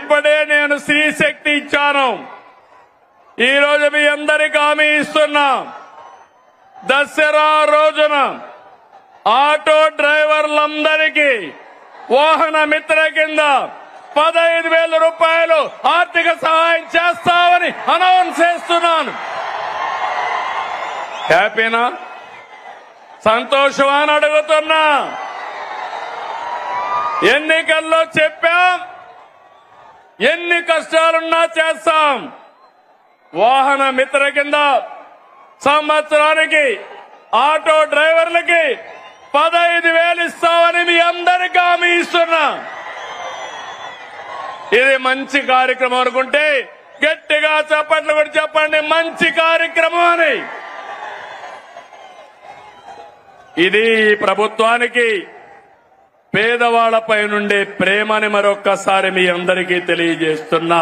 ఇప్పుడే నేను స్త్రీ శక్తి ఇచ్చాను. ఈ రోజు మీ అందరికీ హామీ ఇస్తున్నా, దసరా రోజున ఆటో డ్రైవర్లందరికీ వాహన మిత్ర కింద 15,000 రూపాయలు ఆర్థిక సహాయం చేస్తామని అనౌన్స్ చేస్తున్నాను. హ్యాపీనా? సంతోషమా అని అడుగుతున్నా. ఎన్నికల్లో చెప్పాం, ఎన్ని కష్టాలున్నా చేస్తాం. వాహన మిత్ర కింద సంవత్సరానికి ఆటో డ్రైవర్లకి 15,000 ఇస్తామని మీ అందరికీ హామీ ఇస్తున్నా. ఇది మంచి కార్యక్రమం అనుకుంటే గట్టిగా చప్పట్లు కూడా చెప్పండి, మంచి కార్యక్రమం అని. ఇది ప్రభుత్వానికి పేదవాళ్లపై నుండే ప్రేమని మరొక్కసారి మీ అందరికీ తెలియజేస్తున్నా.